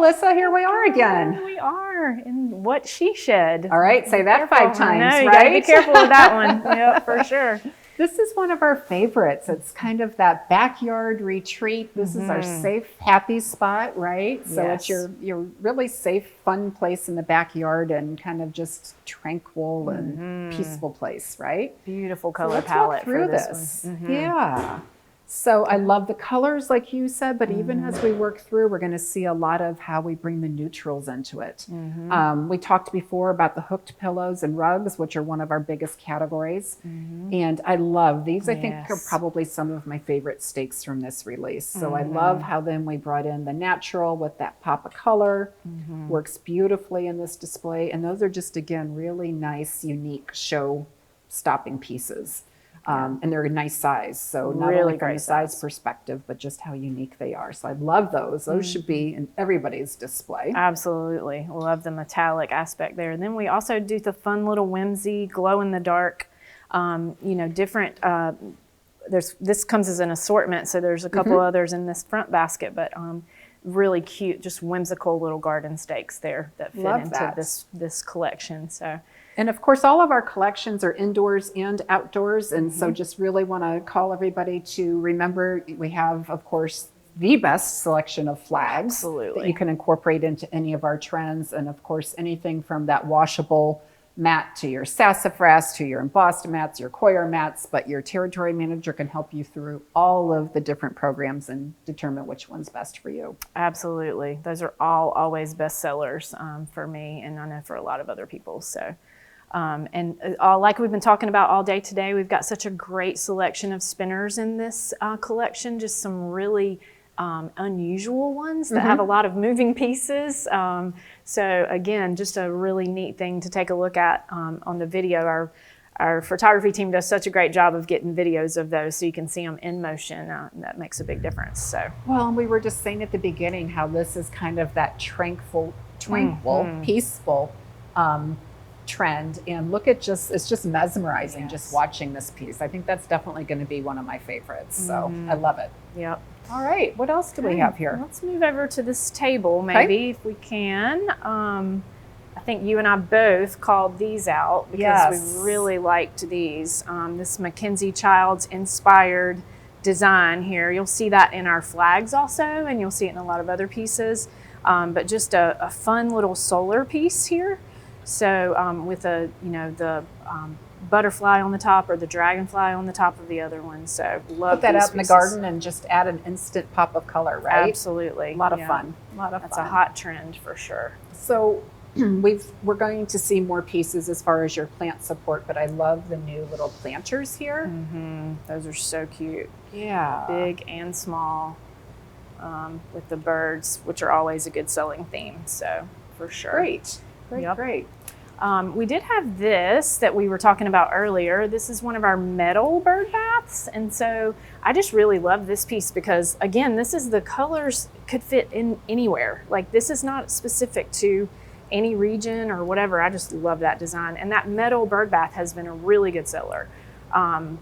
Melissa, here we are again. Here we are in what she shed. All right, say that 5 times, you right? gotta be careful with that one. Yep, for sure. This is one of our favorites. It's kind of that backyard retreat. This is our safe, happy spot, right? So it's your really safe, fun place in the backyard and kind of just tranquil and peaceful place, right? Beautiful color let's palette walk through for this one. Yeah. So I love the colors like you said, but even as we work through, we're going to see a lot of how we bring the neutrals into it. We talked before about the hooked pillows and rugs, which are one of our biggest categories. And I love these. I think are probably some of my favorite stakes from this release. So I love how then we brought in the natural with that pop of color. Works beautifully in this display. And those are just, again, really nice, unique show stopping pieces. And they're a nice size. So not really only from the size perspective, but just how unique they are. So I love those. Those should be in everybody's display. Absolutely. Love the metallic aspect there. And then we also do the fun little whimsy, glow in the dark, different, this comes as an assortment. So there's a couple others in this front basket, but really cute, just whimsical little garden stakes there that fit into this collection. And of course, all of our collections are indoors and outdoors. And so just really want to call everybody to remember we have, of course, the best selection of flags that you can incorporate into any of our trends. And of course, anything from that washable mat to your sassafras, to your embossed mats, your coir mats, but your territory manager can help you through all of the different programs and determine which one's best for you. Absolutely. Those are all always best sellers for me, and I know for a lot of other people. So. Like we've been talking about all day today, we've got such a great selection of spinners in this collection, just some really unusual ones that have a lot of moving pieces. So again, just a really neat thing to take a look at on the video. Our photography team does such a great job of getting videos of those so you can see them in motion. That makes a big difference. So. Well, and we were just saying at the beginning how this is kind of that tranquil, peaceful trend, and look at it's just mesmerizing just watching this piece. I think that's definitely going to be one of my favorites. So I love it. Yep. All right, what else do we have here? Let's move over to this table maybe if we can. I think you and I both called these out because we really liked these. This Mackenzie Childs inspired design here. You'll see that in our flags also, and you'll see it in a lot of other pieces. But just a fun little solar piece here. So with the butterfly on the top or the dragonfly on the top of the other one. So love put that out in the garden and just add an instant pop of color, right? Absolutely. A lot of fun. That's a hot trend for sure. So we're going to see more pieces as far as your plant support, but I love the new little planters here. Those are so cute. Yeah. Big and small with the birds, which are always a good selling theme. So for sure. Great. We did have this that we were talking about earlier. This is one of our metal bird baths. And so I just really love this piece because, again, the colors could fit in anywhere. Like, this is not specific to any region or whatever. I just love that design. And that metal bird bath has been a really good seller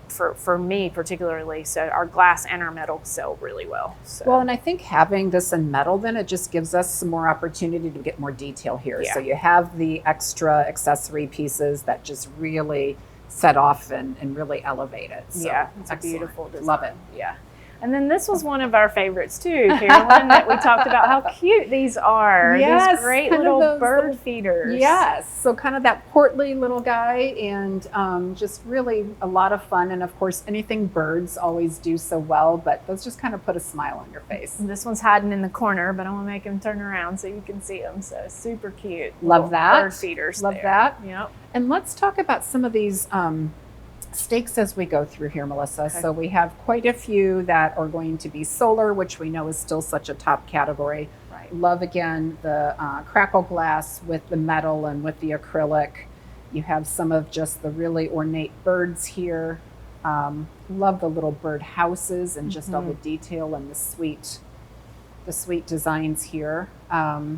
for me particularly. So our glass and our metal sell really well. So. Well, and I think having this in metal, then it just gives us some more opportunity to get more detail here. So you have the extra accessory pieces that just really set off and really elevate it. So it's a beautiful design. Love it. Yeah. And then this was one of our favorites too, Carolyn, that we talked about how cute these are. Yes, these great little bird feeders. Yes, so kind of that portly little guy, and just really a lot of fun. And of course, anything birds always do so well, but those just kind of put a smile on your face. And this one's hiding in the corner, but I'm gonna make him turn around so you can see him. So super cute. Love that. Bird feeders. Love that. Yep. And let's talk about some of these stakes as we go through here, Melissa. Okay. So we have quite a few that are going to be solar, which we know is still such a top category. Right. Love, again, the crackle glass with the metal and with the acrylic. You have some of just the really ornate birds here. Love the little bird houses and just all the detail and the sweet designs here.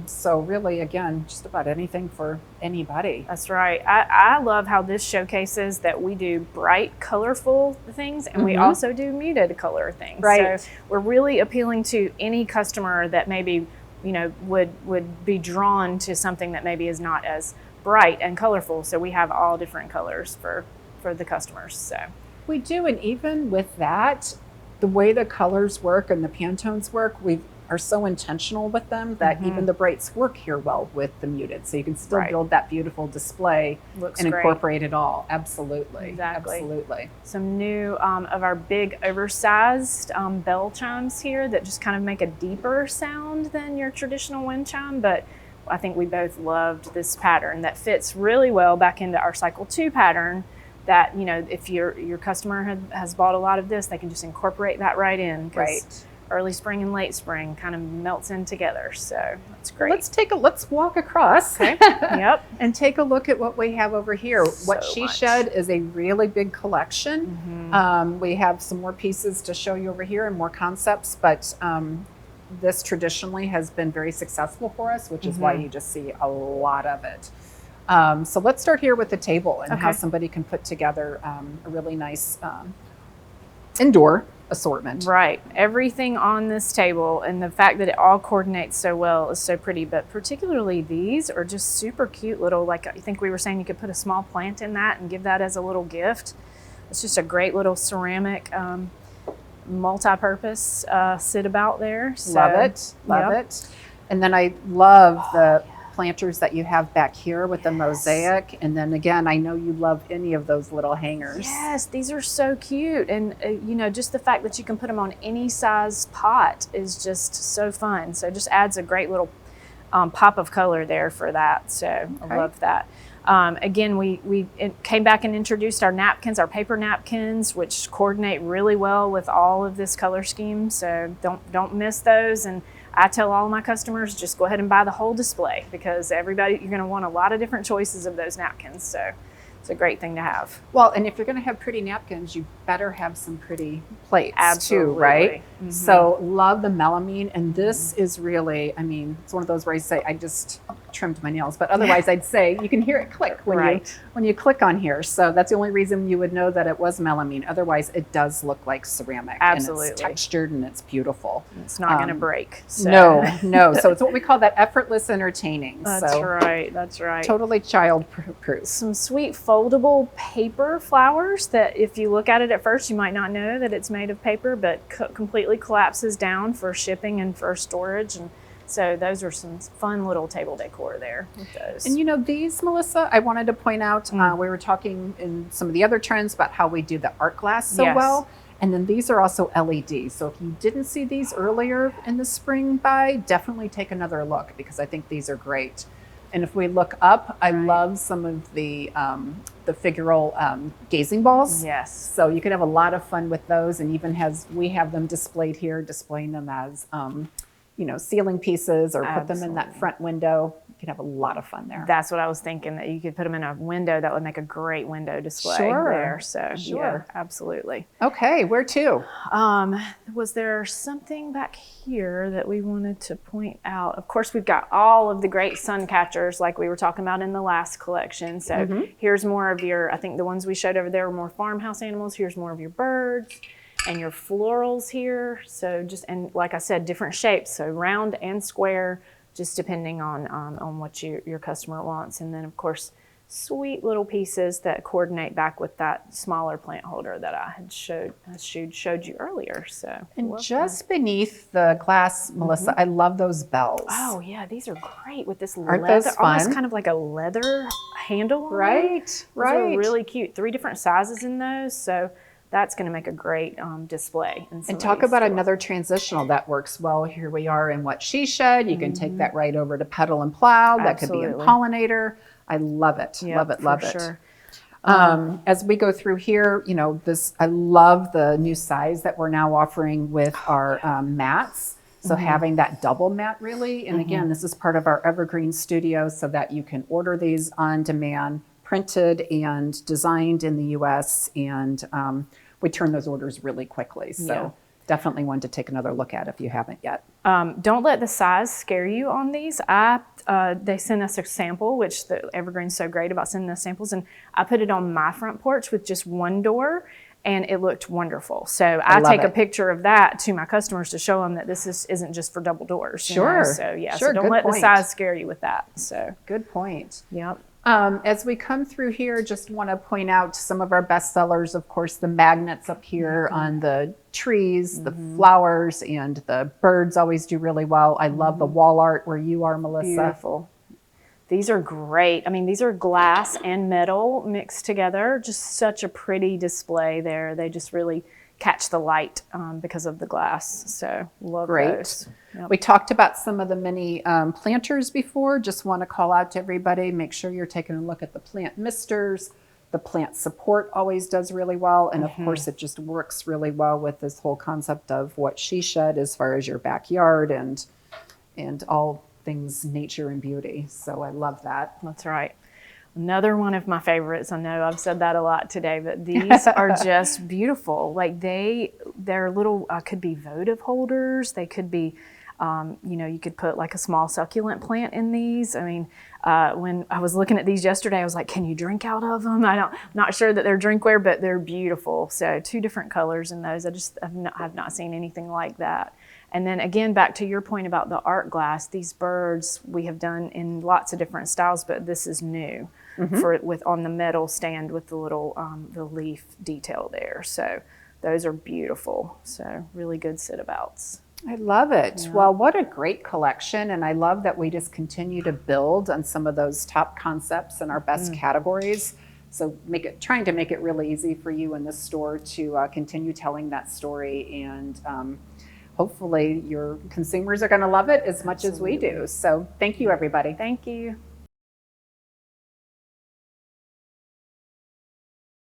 So really, again, just about anything for anybody. That's right. I love how this showcases that we do bright, colorful things, and we also do muted color things. Right. So we're really appealing to any customer that maybe would be drawn to something that maybe is not as bright and colorful. So we have all different colors for the customers. So We do, and even with that, the way the colors work and the Pantones work, we are so intentional with them that even the brights work here well with the muted. So you can still build that beautiful display and incorporate it all. Absolutely. Exactly. Absolutely. Some new of our big oversized bell chimes here that just kind of make a deeper sound than your traditional wind chime, but I think we both loved this pattern that fits really well back into our cycle 2 pattern. That, if your customer has bought a lot of this, they can just incorporate that right in. Right. Early spring and late spring kind of melts in together. So that's great. Let's walk across. Okay. Yep. And take a look at what we have over here. What She Shed is a really big collection. We have some more pieces to show you over here and more concepts, but this traditionally has been very successful for us, which is why you just see a lot of it. So let's start here with the table and how somebody can put together a really nice indoor assortment. Right. Everything on this table, and the fact that it all coordinates so well is so pretty, but particularly these are just super cute little, like I think we were saying you could put a small plant in that and give that as a little gift. It's just a great little ceramic multi-purpose sit about there. So, Love it. And then I love the planters that you have back here with the mosaic. And then again, I know you love any of those little hangers. Yes, these are so cute. And just the fact that you can put them on any size pot is just so fun. So it just adds a great little pop of color there for that. So I love that. Again, we came back and introduced our napkins, our paper napkins, which coordinate really well with all of this color scheme. So don't miss those. And I tell all my customers, just go ahead and buy the whole display, because you're going to want a lot of different choices of those napkins. So it's a great thing to have. Well, and if you're going to have pretty napkins, you better have some pretty plates too, right? So love the melamine. And this is really, it's one of those where I say, I just trimmed my nails, but otherwise I'd say you can hear it click when you click on here. So that's the only reason you would know that it was melamine. Otherwise it does look like ceramic. Absolutely. And it's textured and it's beautiful. It's not going to break. So. No. So it's what we call that effortless entertaining. That's right. That's right. Totally child proof. Some sweet foldable paper flowers that if you look at it at first, you might not know that it's made of paper, but completely collapses down for shipping and for storage. And so those are some fun little table decor there with those. And these, Melissa, I wanted to point out, we were talking in some of the other trends about how we do the art glass so well. And then these are also LED. So if you didn't see these earlier in the spring definitely take another look, because I think these are great. And if we look up, I love some of the figural gazing balls. Yes. So you could have a lot of fun with those, and even we have them displayed here, displaying them as ceiling pieces, or put them in that front window. You can have a lot of fun there. That's what I was thinking, that you could put them in a window. That would make a great window display there. So yeah, absolutely. Okay, where to? Was there something back here that we wanted to point out? Of course, we've got all of the great sun catchers like we were talking about in the last collection. So here's more of I think the ones we showed over there were more farmhouse animals. Here's more of your birds and your florals here. So and like I said, different shapes. So round and square, just depending on what your customer wants. And then of course, sweet little pieces that coordinate back with that smaller plant holder that I had showed you earlier. So and just beneath the glass, Melissa, I love those bells. Oh yeah, these are great with this Aren't leather, those fun? Almost kind of like a leather handle on them. Right. Those are really cute. 3 different sizes in those. So that's going to make a great display. And talk about another transitional that works well. Here we are in What She Shed. You can take that right over to Petal and Plow. That could be in Pollinator. I love it. Love it. Sure. As we go through here, I love the new size that we're now offering with our mats. So having that double mat really. And again, this is part of our Evergreen studio, so that you can order these on demand, printed and designed in the US, and we turn those orders really quickly. So definitely one to take another look at if you haven't yet. Don't let the size scare you on these. They sent us a sample, which the Evergreen's so great about sending us samples, and I put it on my front porch with just one door, and it looked wonderful. So I love take a it. picture of that to my customers to show them that isn't just for double doors. you know? Sure. So yeah, Sure, so don't good let the point. size scare you with that. So Good point. yep. As we come through here, just want to point out some of our best sellers, of course, the magnets up here on the trees, the flowers, and the birds always do really well. I love the wall art where you are, Melissa. Beautiful. These are great. I mean, these are glass and metal mixed together. Just such a pretty display there. They just really catch the light because of the glass. So love Great. those. Yep. We talked about some of the mini planters before. Just want to call out to everybody. Make sure you're taking a look at the plant misters. The plant support always does really well. And of course, it just works really well with this whole concept of what she said as far as your backyard and all things nature and beauty. So I love that. That's right. Another one of my favorites. I know I've said that a lot today, but these are just beautiful. Like they're little, could be votive holders. They could be, you could put like a small succulent plant in these. I mean, when I was looking at these yesterday, I was like, can you drink out of them? I'm not sure that they're drinkware, but they're beautiful. So 2 different colors in those. I've not seen anything like that. And then again, back to your point about the art glass, these birds we have done in lots of different styles, but this is new with on the metal stand with the little the leaf detail there. So those are beautiful. So really good sit-abouts. I love it. Yeah. Well, what a great collection. And I love that we just continue to build on some of those top concepts in our best categories. So trying to make it really easy for you in the store to continue telling that story, and hopefully your consumers are going to love it as much as we do. So thank you, everybody. Thank you.